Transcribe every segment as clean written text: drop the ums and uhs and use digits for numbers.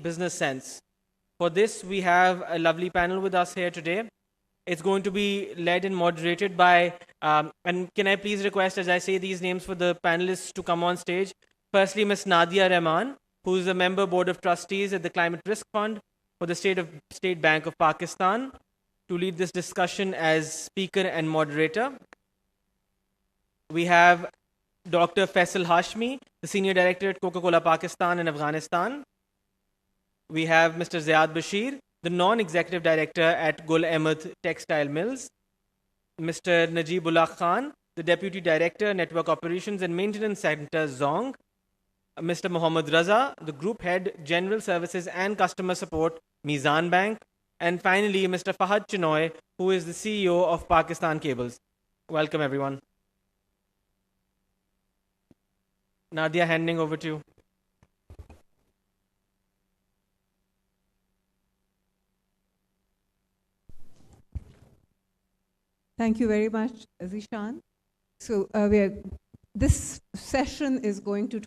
business sense. For this, we have a lovely panel with us here today. It's going to be led and moderated by, and can I please request as I say these names for the panelists to come on stage? Firstly, Ms. Nadia Rahman, who is a member board of trustees at the Climate Risk Fund for the State Bank of Pakistan, to lead this discussion as speaker and moderator. We have Dr. Faisal Hashmi, the Senior Director at Coca-Cola Pakistan and Afghanistan. We have Mr. Ziad Bashir, the Non-Executive Director at Gul Ahmed Textile Mills. Mr. Najibullah Khan, the Deputy Director, Network Operations and Maintenance Center, Zong. Mr. Mohammad Raza, the Group Head, General Services and Customer Support, Mizan Bank. And finally, Mr. Fahad Chinoy, who is the CEO of Pakistan Cables. Welcome, everyone. Nadia, handing over to you. Thank you very much, Zishan. So this session is going to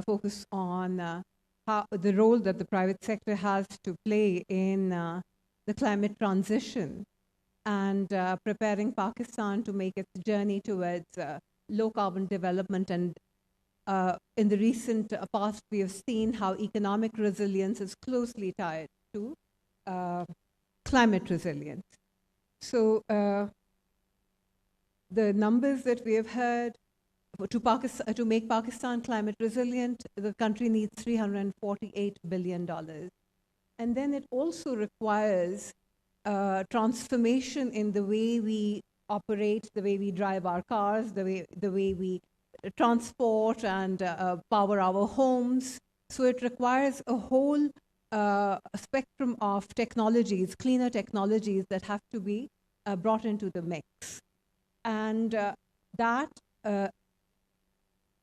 focus on how the role that the private sector has to play in the climate transition and preparing Pakistan to make its journey towards low carbon development. And in the recent past, we have seen how economic resilience is closely tied to climate resilience. So the numbers that we have heard, to make Pakistan climate resilient, the country needs $348 billion. And then it also requires transformation in the way we operate, the way we drive our cars, the way we transport and power our homes. So it requires a whole spectrum of technologies, cleaner technologies that have to be brought into the mix. And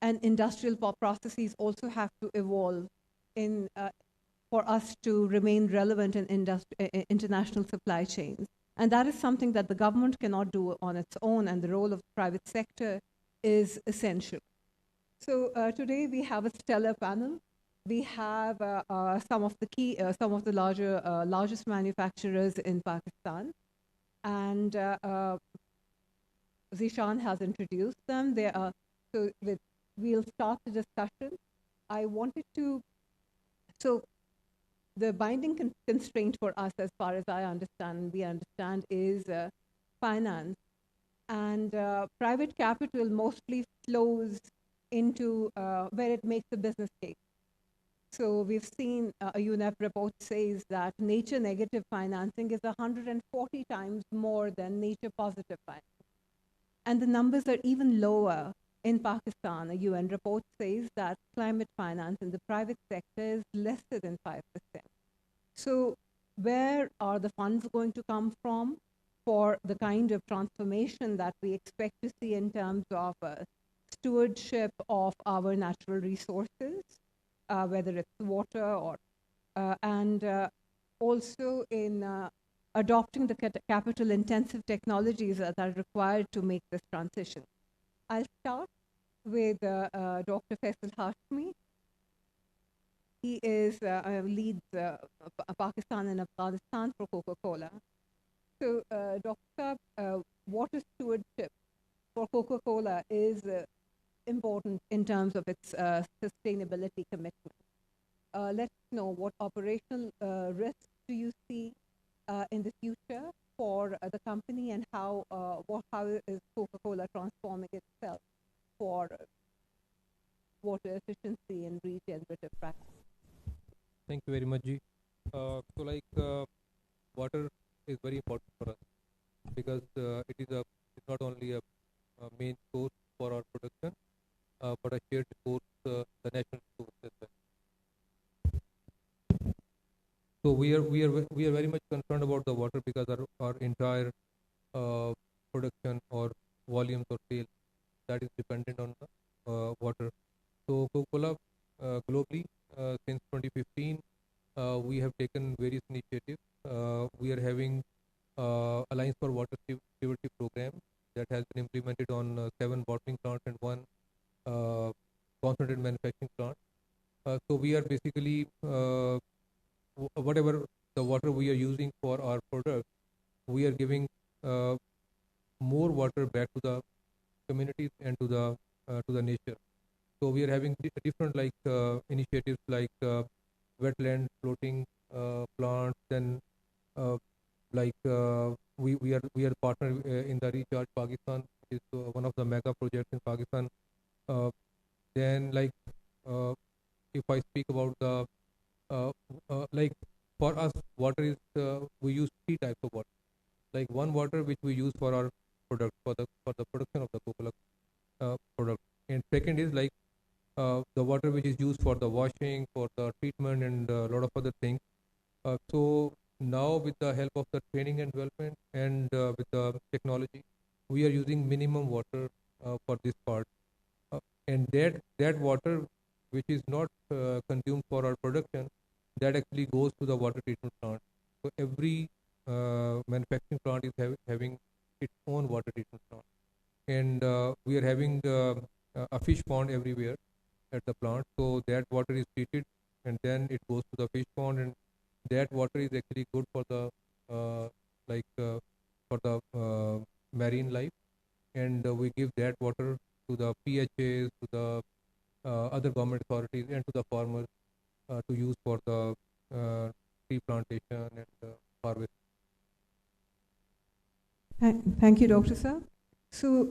and industrial processes also have to evolve for us to remain relevant in international supply chains. And that is something that the government cannot do on its own, and the role of the private sector is essential. So today we have a stellar panel. We have some of the largest manufacturers in Pakistan, and Zishan has introduced them. We'll start the discussion. So the binding constraint for us, as far as we understand, is finance. And private capital mostly flows into where it makes a business case. So we've seen a UNEP report says that nature negative financing is 140 times more than nature positive financing. And the numbers are even lower in Pakistan. A UN report says that climate finance in the private sector is less than 5%. So where are the funds going to come from for the kind of transformation that we expect to see in terms of stewardship of our natural resources, whether it's water or, and also in adopting the capital-intensive technologies that are required to make this transition. I'll start with Dr. Faisal Hashmi. He leads Pakistan and Afghanistan for Coca-Cola. So, Dr. Water stewardship for Coca-Cola is important in terms of its sustainability commitment. Let's know what operational risks do you see in the future for the company, and how is Coca-Cola transforming itself for water efficiency and regenerative practice? Thank you very much, Ji. Water is very important for us because it's not only a main source for our production, but a shared source, the national source as well. So we are very much concerned about the water because our entire production or volumes or sales that is dependent on the water. So Coca-Cola globally since 2015 we have taken various initiatives. We are having Alliance for Water Stewardship program that has been implemented on 7 bottling plants and 1 concentrate manufacturing plant. So we are basically whatever the water we are using for our product, we are giving more water back to the communities and to the nature. So we are having different like initiatives like wetland floating plants, and uh, like we are partner in the Recharge Pakistan, which is one of the mega projects in Pakistan. Uh, then like uh, if I speak about the uh, like for us, water is we use three types of water. Like one water which we use for our product for the production of the coconut product, and second is like the water which is used for the washing, for the treatment, and a lot of other things. So now with the help of the training and development and with the technology, we are using minimum water for this part, uh, and that water which is not consumed for our production, that actually goes to the water treatment plant. So every manufacturing plant is having its own water treatment plant, and we are having a fish pond everywhere at the plant. So that water is treated and then it goes to the fish pond, and that water is actually good for the like for the marine life, and we give that water to the PHAs, to the other government authorities, and to the farmers to use for the tree plantation and harvest. Thank you, Dr. Sir. So,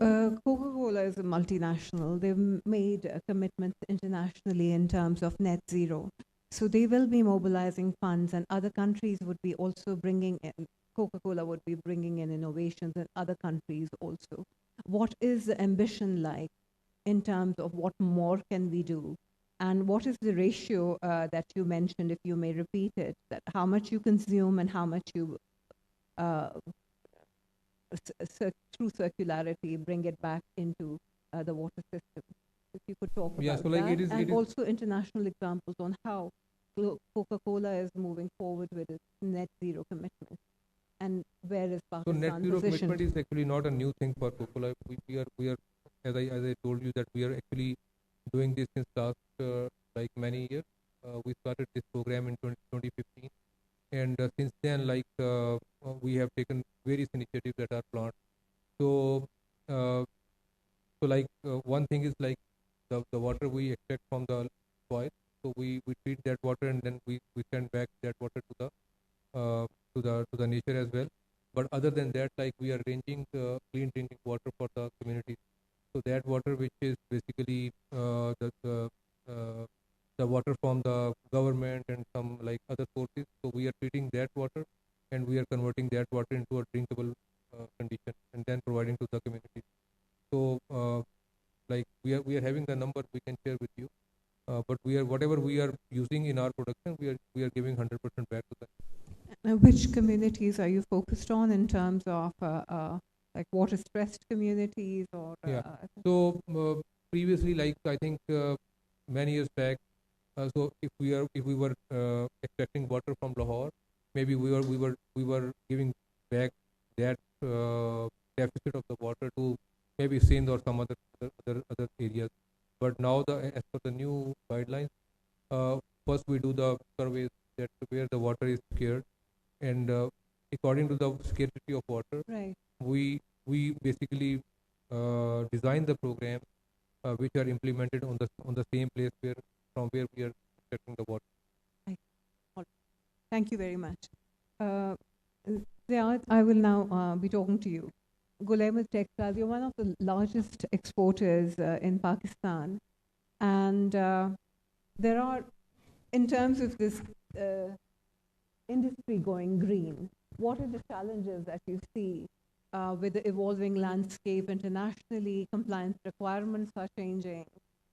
Coca-Cola is a multinational. They've made commitments internationally in terms of net zero. So they will be mobilizing funds, and other countries would be also bringing in, Coca-Cola would be bringing in innovations in other countries also. What is the ambition like in terms of what more can we do? And what is the ratio that you mentioned, if you may repeat it, that how much you consume and how much you uh, through circularity, bring it back into the water system. If you could talk Yeah, about so like that, it and is also international examples on how Coca-Cola is moving forward with its net zero commitment, and where is so net Pakistan zero commitment positioned? is actually not a new thing for Coca-Cola. We are as I told you that we are actually doing this since last like many years. We started this program in 2015, and since then we have taken various initiatives at our plant. So uh, one thing is like the water we extract from the soil. So we treat that water, and then we send back that water to the nature as well. But other than that, like we are arranging clean drinking water for the community. So that water, which is basically the water from the government and some like other sources. So we are treating that water, and we are converting that water into a drinkable condition, and then providing to the community. So like we are having the number we can share with you, but we are whatever we are using in our production, we are giving 100% back to them. Which communities are you focused on in terms of like water-stressed communities or? Yeah. So previously, like I think many years back, so if we were extracting water from Lahore, maybe we were giving back that deficit of the water to maybe Sindh or some other areas. But now as per the new guidelines, first we do the surveys that where the water is scarce, and according to the scarcity of water, Right. we basically design the programs which are implemented on the same place from where we are extracting the water. Right. Thank you very much. Uh, Ziad, I will now be talking to you. Gulema Textiles, you're one of the largest exporters in Pakistan. And there are, in terms of this industry going green, what are the challenges that you see with the evolving landscape internationally? Compliance requirements are changing.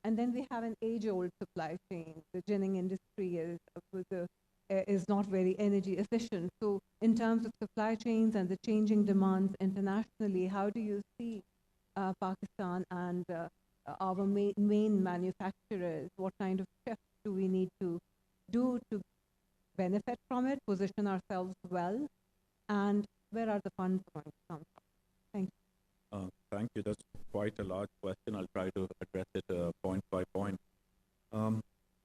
And then we have an age-old supply chain. The ginning industry is not very energy efficient. So in terms of supply chains and the changing demands internationally, how do you see Pakistan and our main manufacturers? What kind of shifts do we need to do to benefit from it, position ourselves well, and where are the funds going to come from? Thank you. Thank you. That's quite a large question. I'll try to address it point by point. Um,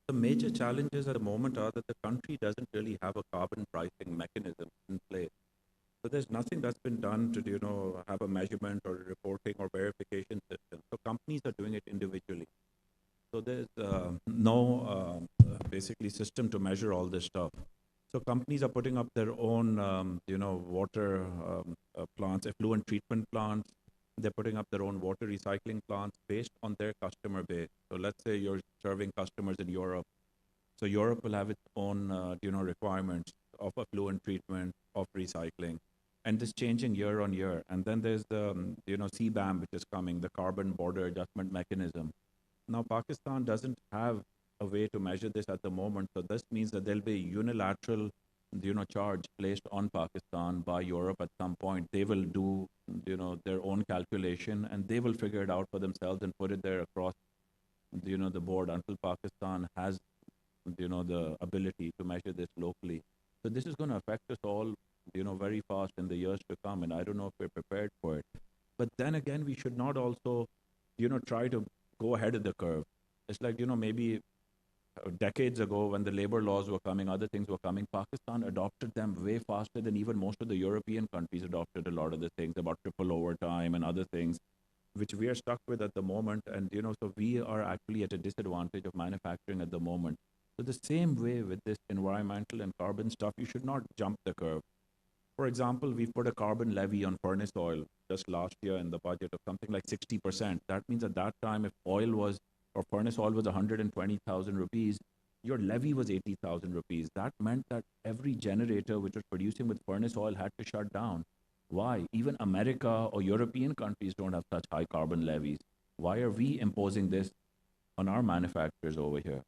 The major challenges at the moment are that the country doesn't really have a carbon pricing mechanism in place. So there's nothing that's been done to, have a measurement or a reporting or verification system. So companies are doing it individually. So there's no basically system to measure all this stuff. So companies are putting up their own, water plants, effluent treatment plants. They're putting up their own water recycling plants based on their customer base. So let's say you're serving customers in Europe. So Europe will have its own, requirements of effluent treatment, of recycling, and this changing year on year. And then there's the, CBAM, which is coming, the Carbon Border Adjustment Mechanism. Now, Pakistan doesn't have a way to measure this at the moment, so this means that there'll be a unilateral, charge placed on Pakistan by Europe at some point. They will do, their own calculation, and they will figure it out for themselves and put it there across, the board until Pakistan has, the ability to measure this locally. So this is going to affect us all, very fast in the years to come, and I don't know if we're prepared for it. But then again, we should not also, try to go ahead of the curve. It's like, maybe decades ago when the labor laws were coming, other things were coming, Pakistan adopted them way faster than even most of the European countries adopted a lot of the things about triple overtime and other things, which we are stuck with at the moment. And, so we are actually at a disadvantage of manufacturing at the moment. So the same way with this environmental and carbon stuff, you should not jump the curve. For example, we put a carbon levy on furnace oil just last year in the budget of something like 60%. That means at that time, if oil was, or furnace oil was 120,000 rupees, your levy was 80,000 rupees. That meant that every generator which was producing with furnace oil had to shut down. Why? Even America or European countries don't have such high carbon levies. Why are we imposing this on our manufacturers over here?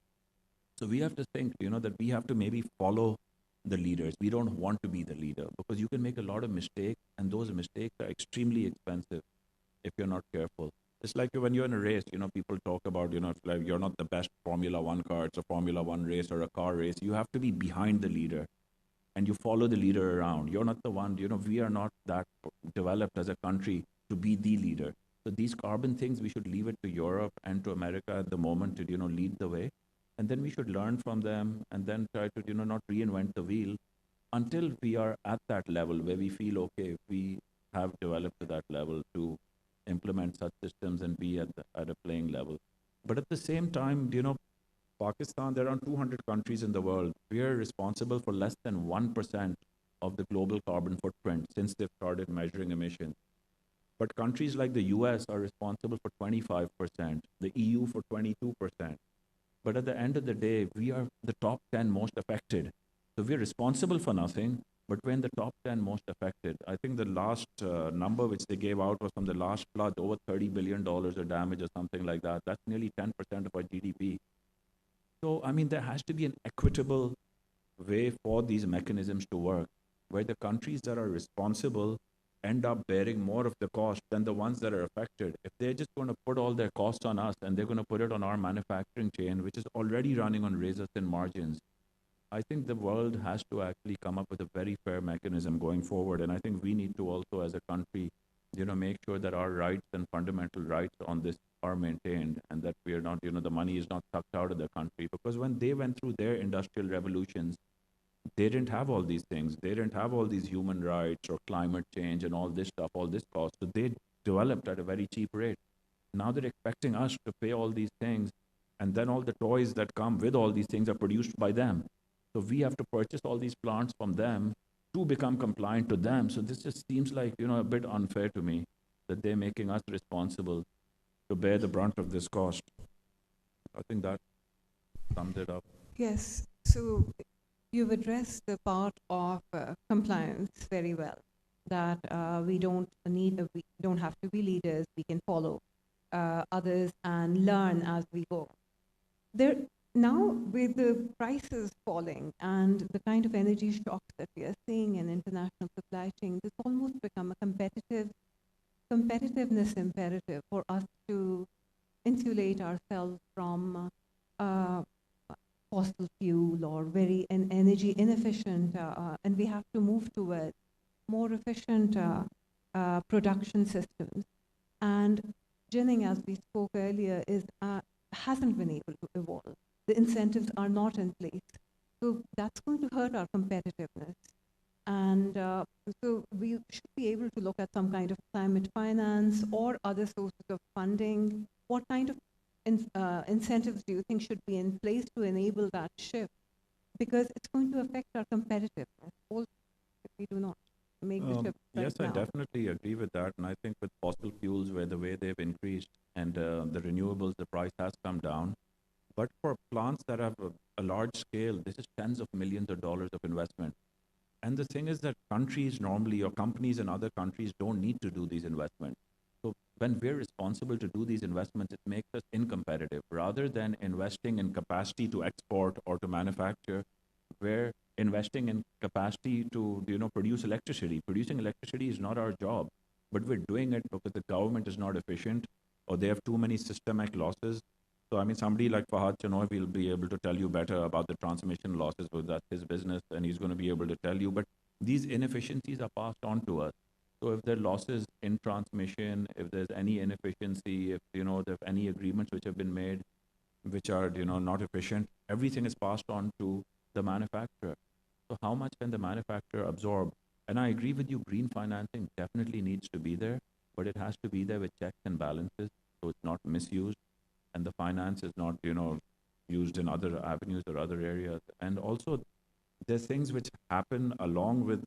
So we have to think, that we have to maybe follow the leaders. We don't want to be the leader because you can make a lot of mistakes, and those mistakes are extremely expensive if you're not careful. It's like when you're in a race, people talk about, it's like you're not the best Formula One car, it's a Formula One race or a car race. You have to be behind the leader and you follow the leader around. You're not the one, we are not that developed as a country to be the leader. So these carbon things, we should leave it to Europe and to America at the moment to, lead the way. And then we should learn from them and then try to, not reinvent the wheel until we are at that level where we feel, okay, we have developed to that level to implement such systems and be at a playing level. But at the same time, Pakistan, there are 200 countries in the world. We are responsible for less than 1% of the global carbon footprint since they've started measuring emissions. But countries like the US are responsible for 25%, the EU for 22%. But at the end of the day, we are the top 10 most affected. So we're responsible for nothing, but we're in the top 10 most affected. I think the last number which they gave out was from the last flood, over $30 billion of damage or something like that. That's nearly 10% of our GDP. So, I mean, there has to be an equitable way for these mechanisms to work, where the countries that are responsible end up bearing more of the cost than the ones that are affected. If they're just going to put all their costs on us and they're going to put it on our manufacturing chain, which is already running on razor-thin margins, I think the world has to actually come up with a very fair mechanism going forward. And I think we need to also, as a country, make sure that our rights and fundamental rights on this are maintained and that we are not, the money is not sucked out of the country. Because when they went through their industrial revolutions, they didn't have all these things. They didn't have all these human rights or climate change and all this stuff, all this cost. So they developed at a very cheap rate. Now they're expecting us to pay all these things, and then all the toys that come with all these things are produced by them. So we have to purchase all these plants from them to become compliant to them. So this just seems like, a bit unfair to me that they're making us responsible to bear the brunt of this cost. I think that sums it up. Yes. So you've addressed the part of compliance very well, that we don't have to be leaders. We can follow others and learn as we go. Now, with the prices falling and the kind of energy shocks that we are seeing in international supply chain, it's almost become a competitiveness imperative for us to insulate ourselves from fossil fuel or very energy inefficient, and we have to move towards more efficient production systems. And ginning, as we spoke earlier, hasn't been able to evolve. the incentives are not in place. So that's going to hurt our competitiveness. And so we should be able to look at some kind of climate finance or other sources of funding. What kind of incentives do you think should be in place to enable that shift? Because it's going to affect our competitiveness also if we do not make the shift Yes, right I now. definitely agree with that. And I think with fossil fuels, where the way they've increased and the renewables, the price has come down. But for plants that have a large scale, this is tens of millions of dollars of investment. And the thing is that countries normally, or companies in other countries, don't need to do these investments. So when we're responsible to do these investments, it makes us incompetitive. Rather than investing in capacity to export or to manufacture, we're investing in capacity to produce electricity. Producing electricity is not our job, but we're doing it because the government is not efficient or they have too many systemic losses. So I mean, somebody like Fahad Chanoy will be able to tell you better about the transmission losses, because that's his business, and he's going to be able to tell you. But these inefficiencies are passed on to us. So if there are losses in transmission, if there's any inefficiency, if there are any agreements which have been made which are not efficient, everything is passed on to the manufacturer. So how much can the manufacturer absorb? And I agree with you, green financing definitely needs to be there, but it has to be there with checks and balances, so it's not misused and the finance is not used in other avenues or other areas. And also there's things which happen along with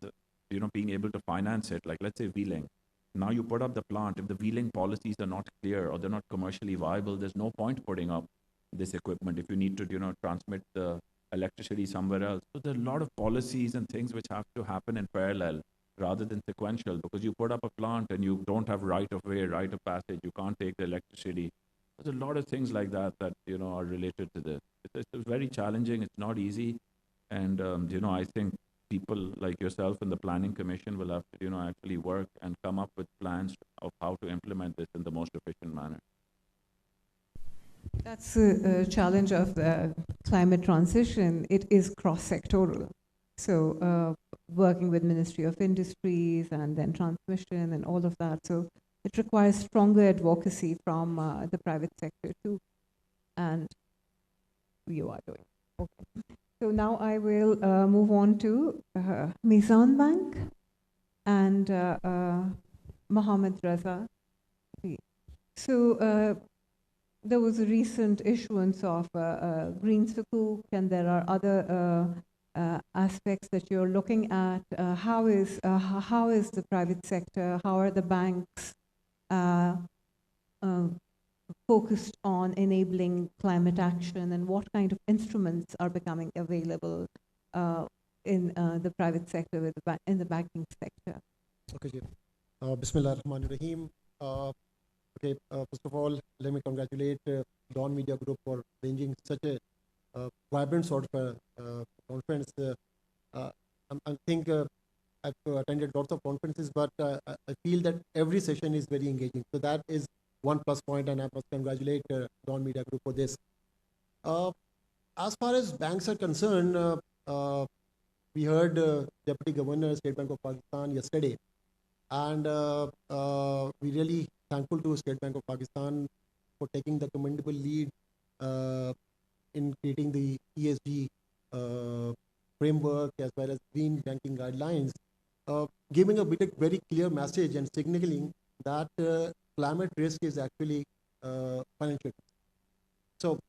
being able to finance it, like let's say wheeling. Now you put up the plant, if the wheeling policies are not clear or they're not commercially viable, there's no point putting up this equipment if you need to transmit the electricity somewhere else. So there are a lot of policies and things which have to happen in parallel rather than sequential, because you put up a plant and you don't have right of way, right of passage, you can't take the electricity. There's a lot of things like that that are related to this. It's very challenging, it's not easy. And I think people like yourself and the planning commission will have to actually work and come up with plans of how to implement this in the most efficient manner. That's a challenge of the climate transition. It is cross-sectoral. So working with Ministry of Industries and then transmission and all of that. So it requires stronger advocacy from the private sector too. And you are doing. Okay. So now I will move on to Mizan Bank and Mohammed Raza. So there was a recent issuance of green sukuk, and there are other aspects that you're looking at. How is the private sector, how are the banks focused on enabling climate action, and what kind of instruments are becoming available in the private sector, in the banking sector? Okay, Bismillah ar-Rahman ar-Rahim. First of all, let me congratulate Dawn Media Group for arranging such a vibrant sort of conference. I think I've attended lots of conferences, but I feel that every session is very engaging. So that is one plus point, and I must congratulate Dawn Media Group for this. As far as banks are concerned, we heard Deputy Governor, State Bank of Pakistan yesterday, and we really thankful to State Bank of Pakistan for taking the commendable lead in creating the ESG framework as well as green banking guidelines, giving a very clear message and signaling that climate risk is actually financial. So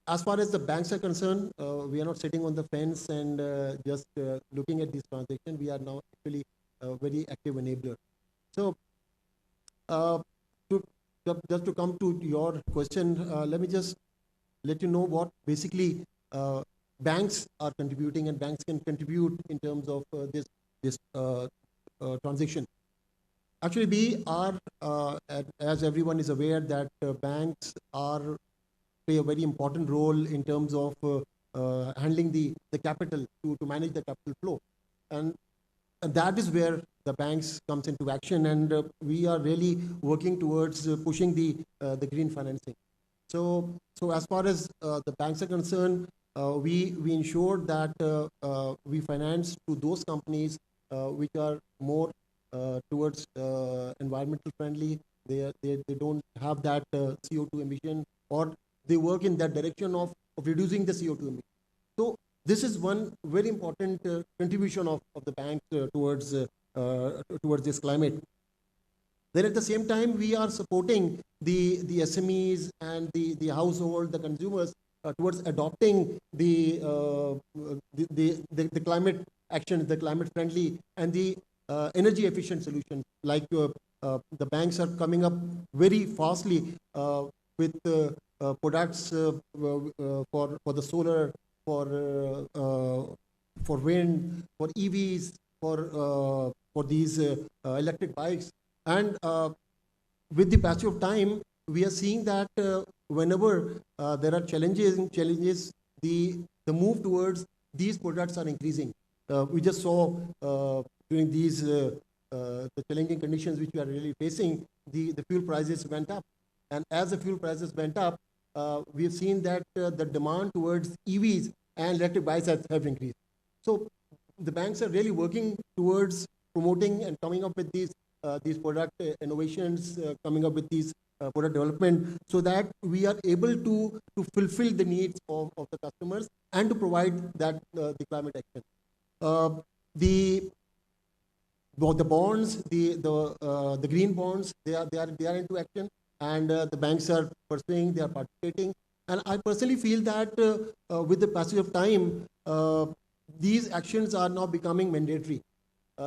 as far as the banks are concerned, we are not sitting on the fence and just looking at this transaction. We are now actually a very active enabler. So just to come to your question, let me just let you know what basically banks are contributing, and banks can contribute in terms of this transition. Actually, we are, as everyone is aware, that banks play a very important role in terms of handling the capital, to manage the capital flow. And that is where the banks comes into action, and we are really working towards pushing the green financing. So as far as the banks are concerned, we ensure that we finance to those companies which are more towards environmental friendly. They don't have that CO2 emission, or they work in that direction of of reducing the CO2 emission. So this is one very important contribution of the bank towards this climate. Then at the same time, we are supporting the SMEs and the household, the consumers towards adopting the climate action, the climate friendly and the energy efficient solutions. Like the banks are coming up very fastly with products for the solar, for wind, for EVs, for these electric bikes. And with the passage of time, we are seeing that whenever there are challenges, the move towards these products are increasing. We just saw during these the challenging conditions which we are really facing, the fuel prices went up. And as the fuel prices went up, we have seen that the demand towards EVs and electric bikes have increased. So the banks are really working towards promoting and coming up with these product innovations, coming up with these product development, so that we are able to fulfill the needs of the customers and to provide that the climate action. The bonds, the green bonds, they are into action, and the banks are pursuing, they are participating. And I personally feel that with the passage of time, these actions are now becoming mandatory.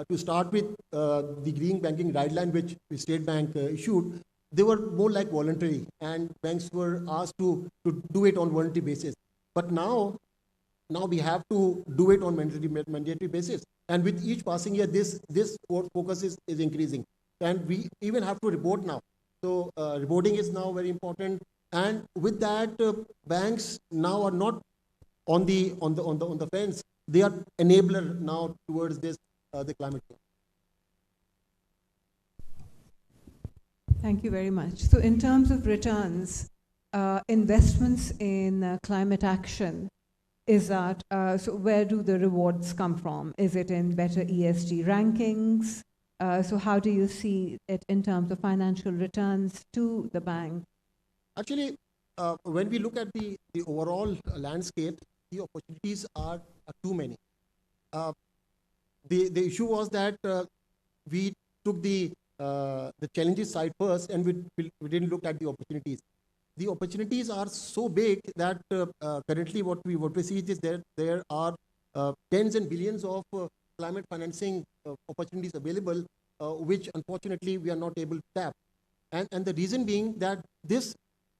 To start with, the green banking guideline which the State Bank issued, they were more like voluntary, and banks were asked to do it on voluntary basis. But now we have to do it on mandatory basis. And with each passing year, this focus is increasing. And we even have to report now. So reporting is now very important. And with that, banks now are not on the fence. They are enabler now towards this the climate change. Thank you very much. So in terms of returns, investments in climate action, is that, so where do the rewards come from? Is it in better ESG rankings? So how do you see it in terms of financial returns to the bank? Actually, when we look at the overall landscape, the opportunities are too many. The issue was that we took the challenges side first, and we didn't look at the opportunities. The opportunities are so big that currently what we see is that there are tens and billions of climate financing opportunities available, which unfortunately we are not able to tap. And the reason being that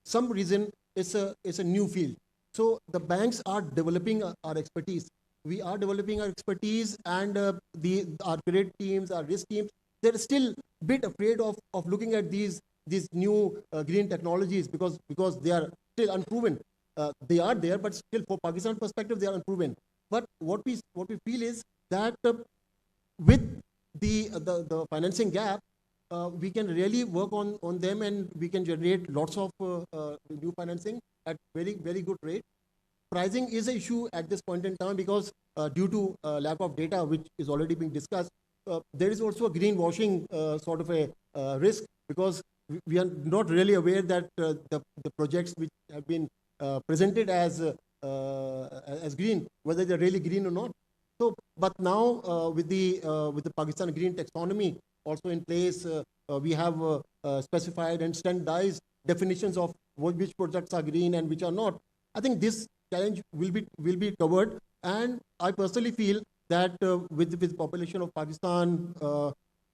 some reason is a new field. So the banks are developing our expertise. We are developing our expertise, and our credit teams, our risk teams, they're still a bit afraid of looking at these new green technologies because they are still unproven. They are there, but still, for Pakistan perspective, they are unproven. But what we feel is that with the financing gap, we can really work on them, and we can generate lots of new financing at very, very good rate. Pricing is an issue at this point in time because due to lack of data, which is already being discussed, there is also a greenwashing sort of a risk, because we are not really aware that the projects which have been presented as green, whether they're really green or not. So, but now with the Pakistan Green Taxonomy also in place, we have specified and standardized definitions of which projects are green and which are not. I think this challenge will be covered, and I personally feel that with the population of Pakistan,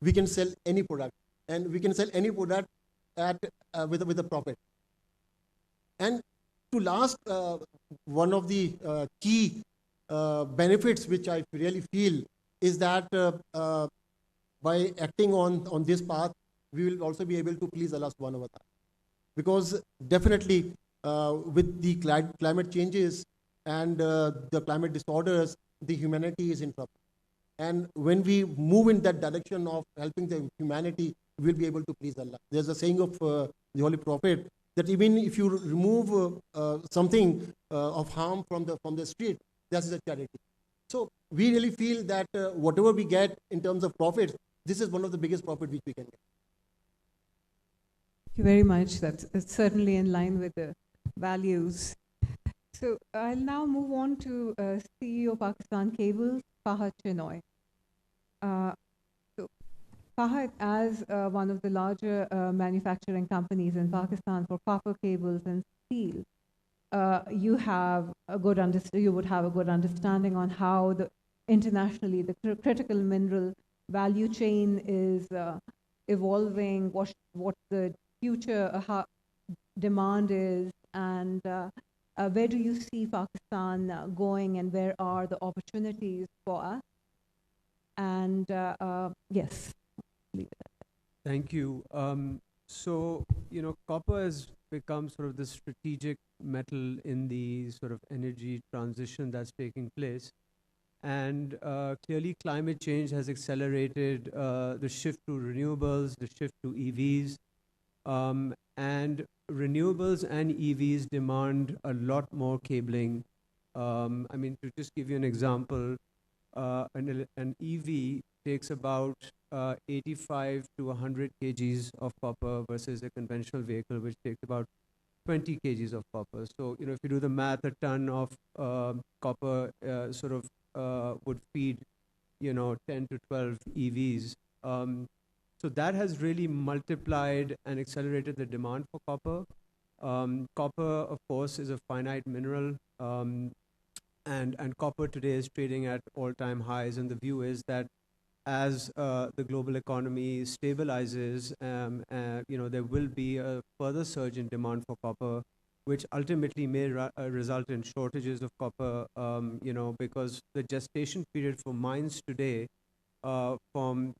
we can sell any product, and we can sell any product with a profit. And to last, one of the key benefits which I really feel is that by acting on this path, we will also be able to please Allah subhanahu wa ta'ala. Because definitely with the climate changes and the climate disorders, the humanity is in trouble. And when we move in that direction of helping the humanity, we will be able to please Allah. There's a saying of the Holy Prophet that even if you remove something of harm from the street, that is a charity. So we really feel that whatever we get in terms of profits, this is one of the biggest profit which we can get. Thank you very much. That's certainly in line with the values. So I'll now move on to CEO Pakistan Cables, Fahad Chinoy. So Fahad, as one of the larger manufacturing companies in Pakistan for copper cables and steel, you have a good you would have a good understanding on how the internationally the critical mineral value chain is evolving, what the future demand is, and where do you see Pakistan going, and where are the opportunities for us? And yes, leave it. Thank you. So, copper has become sort of the strategic metal in the sort of energy transition that's taking place. And clearly, climate change has accelerated the shift to renewables, the shift to EVs. And renewables and EVs demand a lot more cabling. I mean, to just give you an example, an EV takes about 85 to 100 kgs of copper versus a conventional vehicle, which takes about 20 kgs of copper. So, if you do the math, a ton of copper would feed, 10 to 12 EVs. So that has really multiplied and accelerated the demand for copper. Copper, of course, is a finite mineral. And copper today is trading at all-time highs, and the view is that as the global economy stabilizes, there will be a further surge in demand for copper, which ultimately may result in shortages of copper, because the gestation period for mines today, from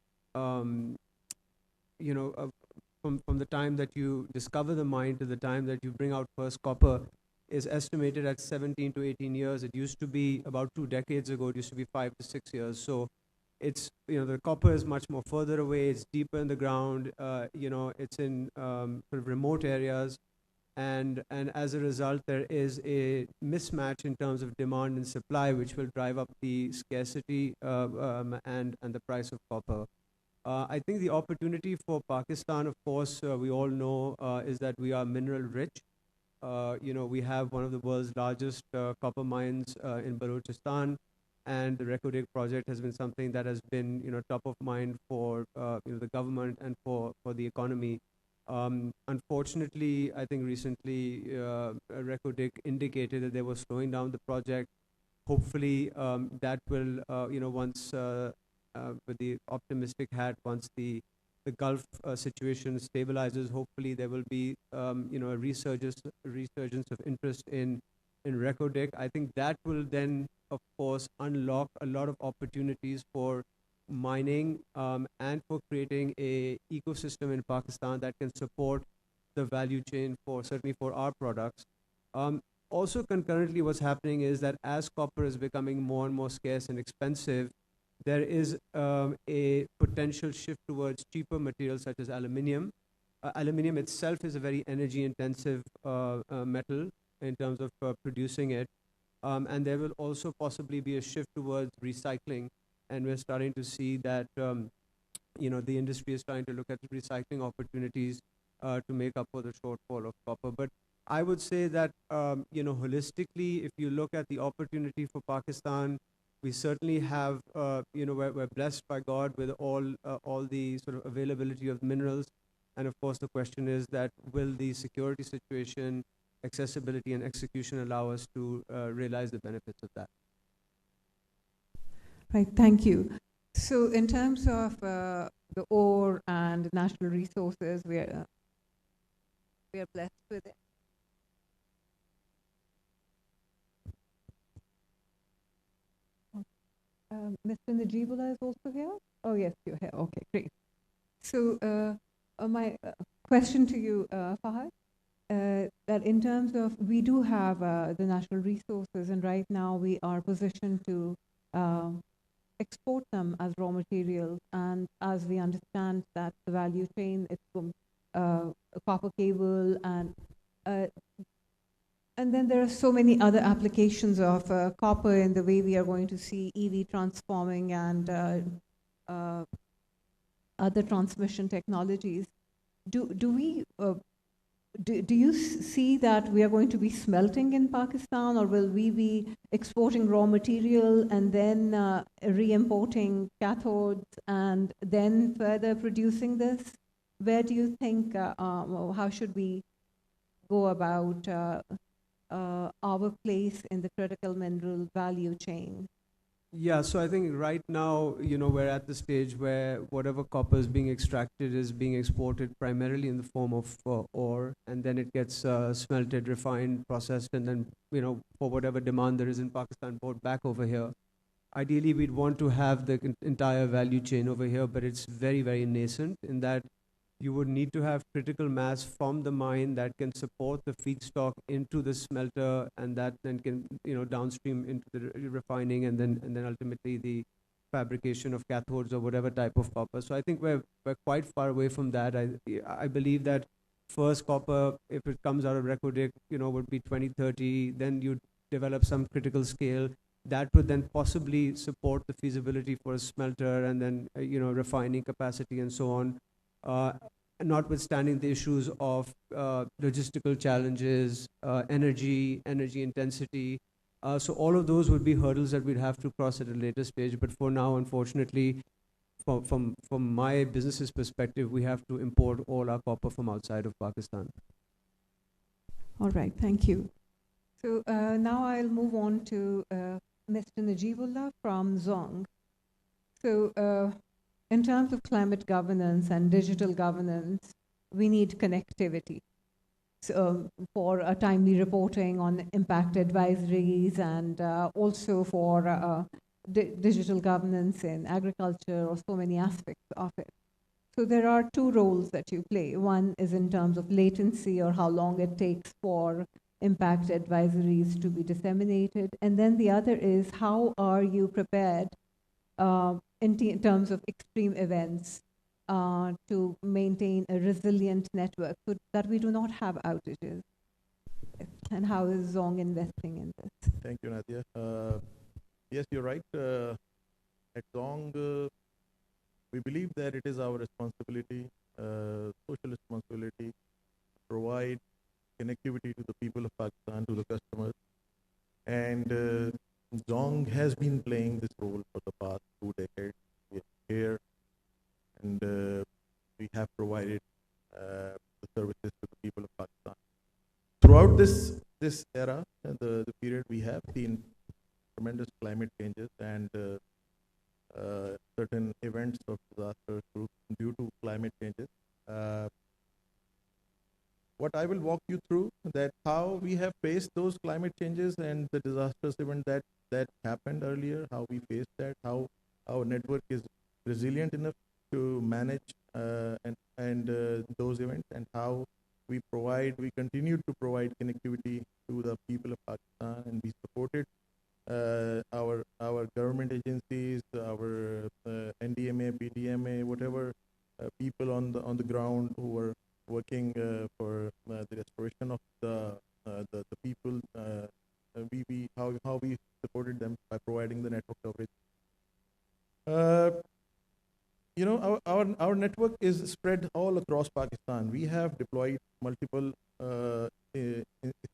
the time that you discover the mine to the time that you bring out first copper, is estimated at 17 to 18 years. It used to be about 2 decades ago, it used to be 5 to 6 years. So it's, the copper is much more further away, it's deeper in the ground, it's in sort of remote areas. And as a result, there is a mismatch in terms of demand and supply, which will drive up the scarcity and the price of copper. I think the opportunity for Pakistan, of course, we all know, is that we are mineral rich. We have one of the world's largest copper mines in Balochistan, and the Reko project has been something that has been, top of mind for the government and for the economy. Unfortunately, I think recently Reko indicated that they were slowing down the project. Hopefully, that will, once with the optimistic hat, once the Gulf situation stabilizes, hopefully there will be a resurgence of interest in Reko. I think that will then, of course, unlock a lot of opportunities for mining and for creating a ecosystem in Pakistan that can support the value chain certainly for our products. Also concurrently, what's happening is that as copper is becoming more and more scarce and expensive, there is a potential shift towards cheaper materials such as aluminium. Aluminium itself is a very energy intensive metal in terms of producing it. And there will also possibly be a shift towards recycling. And we're starting to see that, the industry is trying to look at recycling opportunities to make up for the shortfall of copper. But I would say that, holistically, if you look at the opportunity for Pakistan, we certainly have, we're blessed by God with all the sort of availability of minerals. And of course, the question is that will the security situation, accessibility and execution allow us to realize the benefits of that? Right, thank you. So in terms of the ore and natural resources, we are blessed with it. Mr. Najibullah is also here? Oh, yes, you're here. Okay, great. So my question to you, Fahad, that in terms of, we do have the natural resources, and right now we are positioned to export them as raw materials, and as we understand that the value chain, it's from copper cable, and then there are so many other applications of copper in the way we are going to see EV transforming and other transmission technologies. Do do you see that we are going to be smelting in Pakistan, or will we be exporting raw material and then re-importing cathodes and then further producing this? Where do you think, how should we go about our place in the critical mineral value chain? Yeah, so I think right now, we're at the stage where whatever copper is being extracted is being exported primarily in the form of ore, and then it gets smelted, refined, processed, and then, for whatever demand there is in Pakistan, brought back over here. Ideally, we'd want to have the entire value chain over here, but it's very, very nascent in that you would need to have critical mass from the mine that can support the feedstock into the smelter, and that then can, downstream into the refining, and then ultimately the fabrication of cathodes or whatever type of copper. So I think we're quite far away from that. I believe that first copper, if it comes out of Reko Diq, would be 2030. Then you develop some critical scale that would then possibly support the feasibility for a smelter, and then refining capacity and so on. Notwithstanding the issues of logistical challenges, energy intensity. So all of those would be hurdles that we'd have to cross at a later stage. But for now, unfortunately, from my business's perspective, we have to import all our copper from outside of Pakistan. All right, thank you. So now I'll move on to Mr. Najibullah from Zong. So in terms of climate governance and digital governance, we need connectivity. So for timely reporting on impact advisories, and also for digital governance in agriculture, or so many aspects of it. So there are two roles that you play. One is in terms of latency, or how long it takes for impact advisories to be disseminated. And then the other is, how are you prepared in terms of extreme events to maintain a resilient network so that we do not have outages? And how is Zong investing in this? Thank you, Nadia. Yes, you're right. At Zong, we believe that it is our responsibility, social responsibility, to provide connectivity to the people of Pakistan, to the customers. And Zong has been playing this role for the past 2 decades. We are here, and we have provided the services to the people of Pakistan. Throughout this era, the period, we have seen tremendous climate changes and certain events of disaster due to climate changes. What I will walk you through that how we have faced those climate changes and the disastrous event that happened earlier, how we faced that, how our network is resilient enough to manage and those events, and how we continue to provide connectivity to the people of Pakistan, and we supported our government agencies, our NDMA, PDMA, whatever people on the ground who were working for the restoration of the people. How we supported them by providing the network coverage. Our network is spread all across Pakistan. We have deployed multiple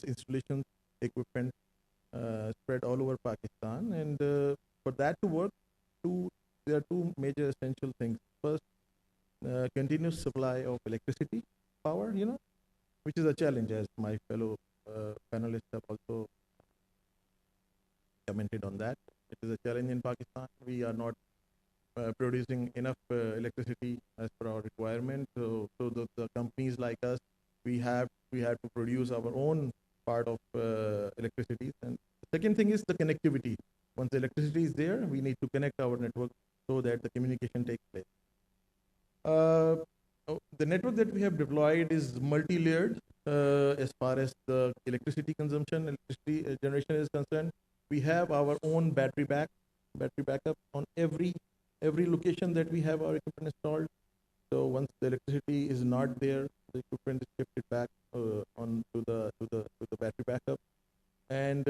installations, equipment spread all over Pakistan, and for that to work, there are two major essential things. First, continuous supply of electricity power, which is a challenge, as my fellow panelists have also commented on that. It is a challenge in Pakistan. We are not producing enough electricity as per our requirement. So the companies like us, we have to produce our own part of electricity. And the second thing is the connectivity. Once the electricity is there, we need to connect our network so that the communication takes place. The network that we have deployed is multi-layered as far as the electricity consumption, electricity generation is concerned. We have our own battery backup on every location that we have our equipment installed. So once the electricity is not there, the equipment is shifted back on to the battery backup. And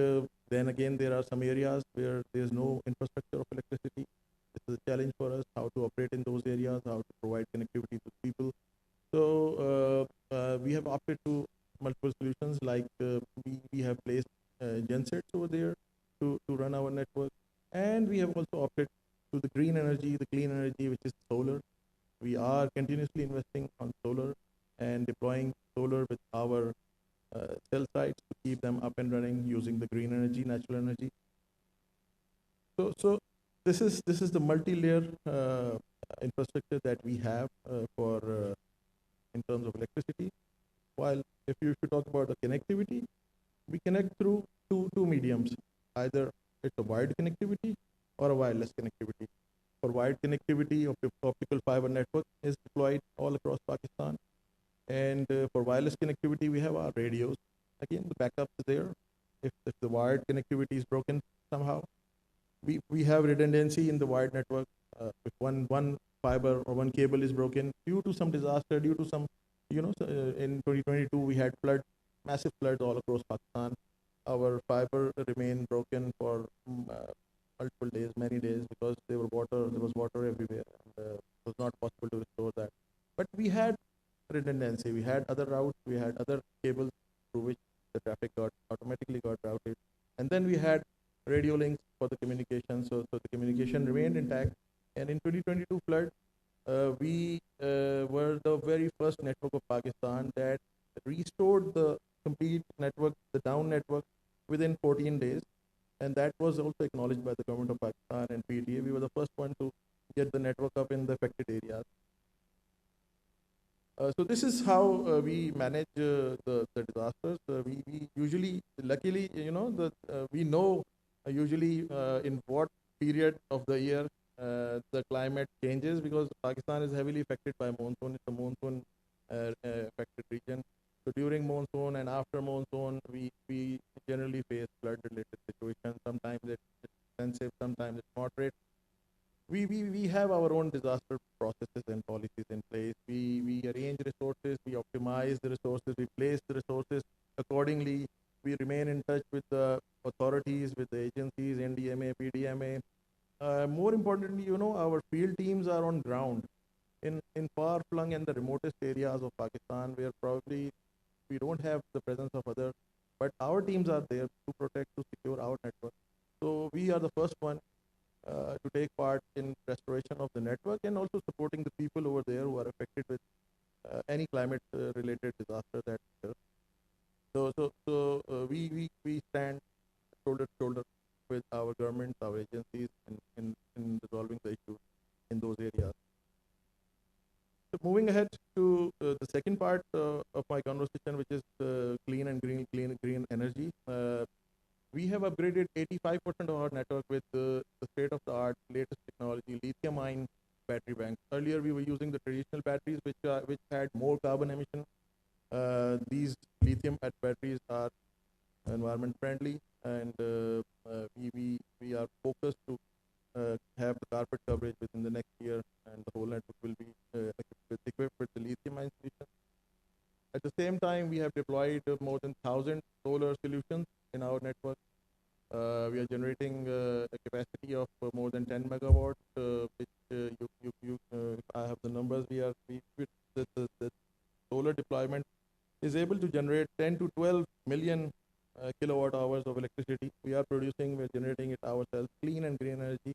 then again, there are some areas where there's no infrastructure of electricity. This is a challenge for us, how to operate in those areas, how to provide connectivity to people. So we have opted to the green energy, the clean energy, which is solar. We are continuously investing on solar and deploying solar with our cell sites to keep them up and running using the green energy, natural energy. So this is the multi-layer infrastructure that we have for in terms of electricity. While if you should talk about the connectivity, we connect through two mediums. Either it's a wired connectivity or a wireless connectivity. For wired connectivity, optical fiber network is deployed all across Pakistan. And for wireless connectivity, we have our radios. Again, the backup is there. If the wired connectivity is broken somehow, we have redundancy in the wired network. If one fiber or one cable is broken due to some disaster, due to some, in 2022 we had massive floods all across Pakistan. Our fiber remained broken for multiple days, many days, because there was water everywhere, and it was not possible to restore that. But we had redundancy. We had other routes. We had other cables through which the traffic automatically got routed, and then we had radio links for the communication. So the communication remained intact. And in 2022 flood, we were the very first network of Pakistan that restored the complete network, the down network, within 14 days. And that was also acknowledged by the government of Pakistan and PTA. We were the first one to get the network up in the affected areas. So this is how we manage the disasters. We usually, luckily, we know usually in what period of the year the climate changes, because Pakistan is heavily affected by monsoon. It's a monsoon affected region. So during monsoon and after monsoon, we generally face flood-related situations. Sometimes it's extensive, sometimes it's moderate. We have our own disaster processes and policies in place. We arrange resources, we optimize the resources, we place the resources accordingly. We remain in touch with the authorities, with the agencies, NDMA, PDMA. More importantly, our field teams are on ground in far-flung and the remotest areas of Pakistan, where probably we don't have the presence of others, but our teams are there to protect, to secure our network. So we are the first one to take part in restoration of the network, and also supporting the people over there who are affected with any climate-related disaster that occurs. So we stand shoulder to shoulder with our governments, our agencies, in resolving the issues in those areas. So moving ahead to the second part of my conversation, which is clean and green energy. We have upgraded 85% of our network with the state-of-the-art, latest technology, lithium-ion battery banks. Earlier, we were using the traditional batteries, which had more carbon emission. These lithium batteries are environment friendly, and we are focused to have the carpet coverage within the next year, and the whole network will be equipped with the lithium-ion solution. At the same time, we have deployed more than 1,000 solar solutions in our network. We are generating a capacity of more than 10 megawatts, which I have the numbers. The solar deployment is able to generate 10 to 12 million kilowatt hours of electricity. We're generating it ourselves, clean and green energy.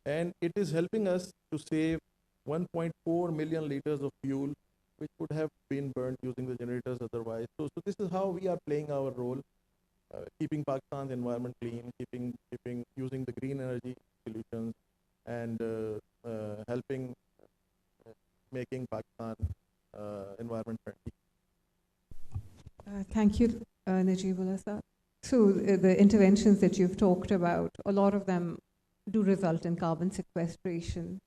And it is helping us to save 1.4 million liters of fuel, which would have been burned using the generators otherwise. So this is how we are playing our role, keeping Pakistan's environment clean, using the green energy solutions, and helping making Pakistan environment friendly. Thank you, Najibullah sir. So the interventions that you've talked about, a lot of them do result in carbon sequestration,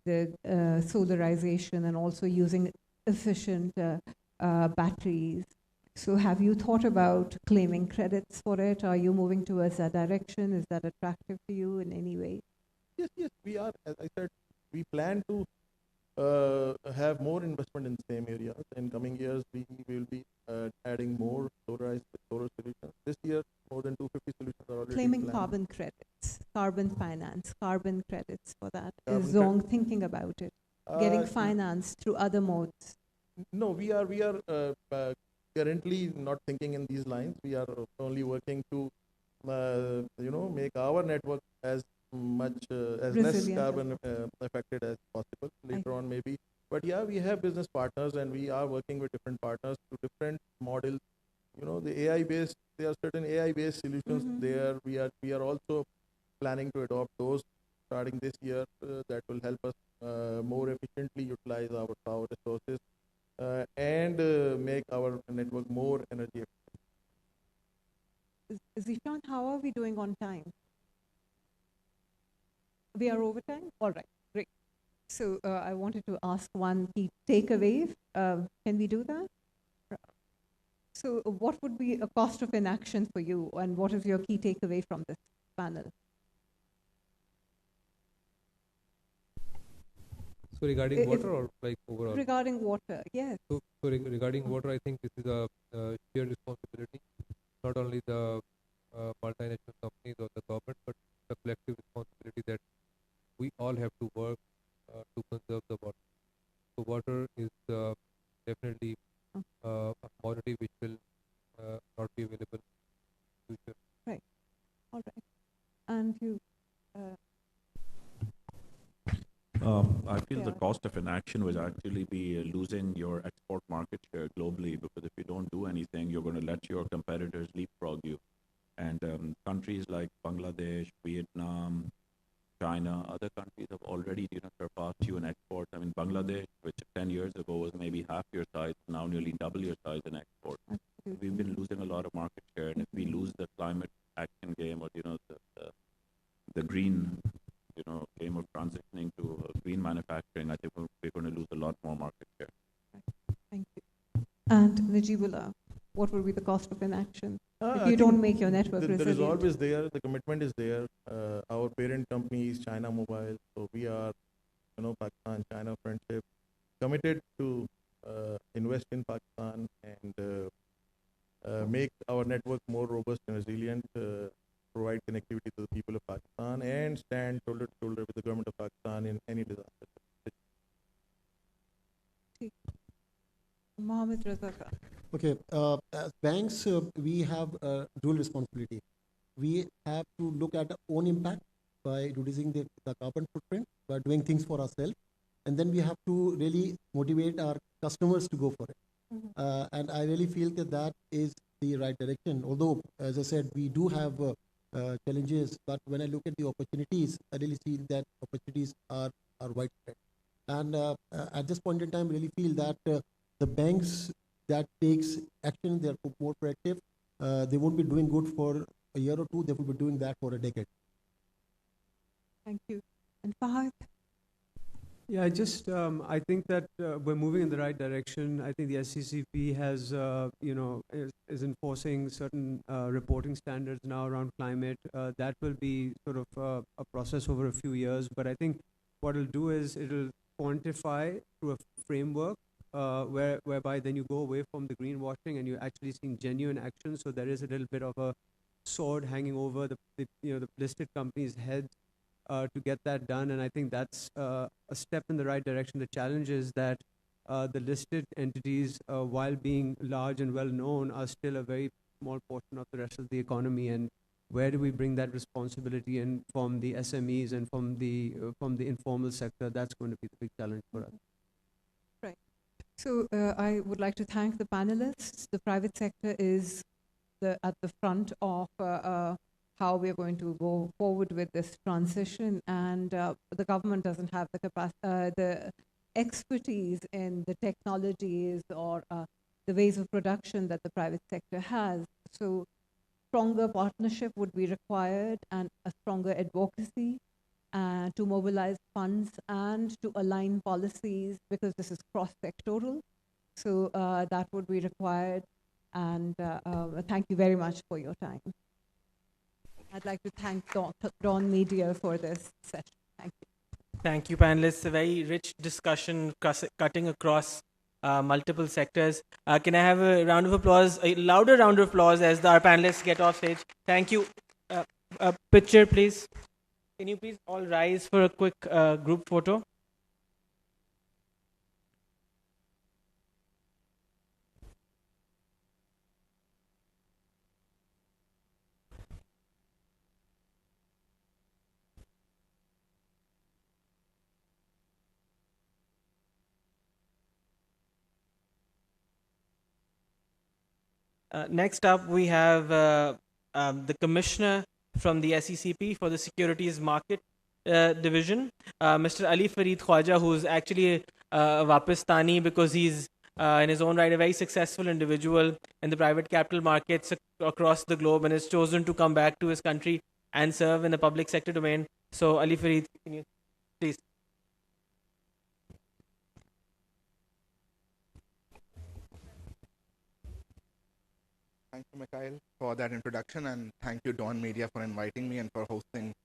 the solarization, and also using efficient batteries. So have you thought about claiming credits for it? Are you moving towards that direction? Is that attractive to you in any way? Yes, we are. As I said, we plan to have more investment in the same areas. In coming years, we will be adding more solar solutions. This year, more than 250 solutions are already Claiming planned. carbon credits, carbon finance, carbon credits for that. Carbon Is Zong thinking about it? Getting finance through other modes? No, we are currently not thinking in these lines. We are only working to make our network as much as less Resilient as carbon affected as possible later on maybe. But yeah, we have business partners and we are working with different partners to different models. You know, the AI based, there are certain AI based solutions there. We are also planning to adopt those starting this year that will help us more efficiently utilize our power resources and make our network more energy efficient. Zishan, how are we doing on time? We are over time? All right, great. So I wanted to ask one key takeaway. Can we do that? So what would be a cost of inaction for you, and what is your key takeaway from this panel? So regarding water or like overall? Regarding water, yes. So regarding water, I think this is a shared responsibility, not only the multinational companies or the government, but the collective responsibility that we all have to work to conserve the water. So water is definitely a commodity which will not be available in the future. Right. All right. And you? I feel the cost of inaction would actually be losing your export market share globally, because if you don't do anything, you're going to let your competitors leapfrog you. And countries like Bangladesh, Vietnam, China, other countries have already surpassed you in exports. I mean, Bangladesh, which 10 years ago was maybe half your size, now nearly double your size in exports. We've been losing a lot of market share, and if we lose the climate action game, or the green game of transitioning to green manufacturing, I think we're going to lose a lot more market share. Thank you. And Najibullah, what will be the cost of inaction if I you don't make your network resilient? The resolve is there, the commitment is there. Our parent company is China Mobile, so we are, Pakistan-China friendship, committed to invest in Pakistan and make our network more robust and resilient, provide connectivity to the people of Pakistan, and stand shoulder to shoulder with the government of Pakistan in any disaster. Mohammed Raza. Okay, as banks, we have a dual responsibility. We have to look at our own impact by reducing the carbon footprint, by doing things for ourselves. And then we have to really motivate our customers to go for it. And I really feel that is the right direction. Although, as I said, we do have challenges, but when I look at the opportunities, I really see that opportunities are widespread. And at this point in time, I really feel that the banks that takes action, they're more proactive. They won't be doing good for a year or two, they will be doing that for a decade. Thank you. And Fahad? Yeah, I think that we're moving in the right direction. I think the SCCP has, is enforcing certain reporting standards now around climate. That will be sort of a process over a few years. But I think what it'll do is it'll quantify through a framework whereby then you go away from the greenwashing and you're actually seeing genuine action. So there is a little bit of a sword hanging over the listed companies' heads to get that done, and I think that's a step in the right direction. The challenge is that the listed entities, while being large and well known, are still a very small portion of the rest of the economy. And where do we bring that responsibility in from the SMEs and from the informal sector? That's going to be the big challenge for us. Right. So I would like to thank the panelists. The private sector is at the front of how we're going to go forward with this transition, and the government doesn't have the the expertise in the technologies or the ways of production that the private sector has. So stronger partnership would be required, and a stronger advocacy to mobilize funds and to align policies, because this is cross-sectoral. So that would be required, and thank you very much for your time. I'd like to thank Dawn Media for this session. Thank you. Thank you, panelists. A very rich discussion cutting across multiple sectors. Can I have a round of applause, a louder round of applause as our panelists get off stage? Thank you. Picture, please. Can you please all rise for a quick group photo? Next up, we have the commissioner from the SECP for the Securities Market Division, Mr. Ali Farid Khwaja, who's actually a Wapistani because he's in his own right a very successful individual in the private capital markets across the globe and has chosen to come back to his country and serve in the public sector domain. So, Ali Farid, can you please? Thank you, Mikhail, for that introduction, and thank you, Dawn Media, for inviting me and for hosting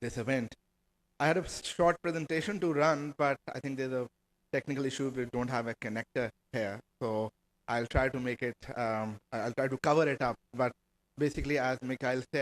this event. I had a short presentation to run, but I think there's a technical issue. We don't have a connector here, so I'll try to make it, I'll try to cover it up. But basically, as Mikhail said,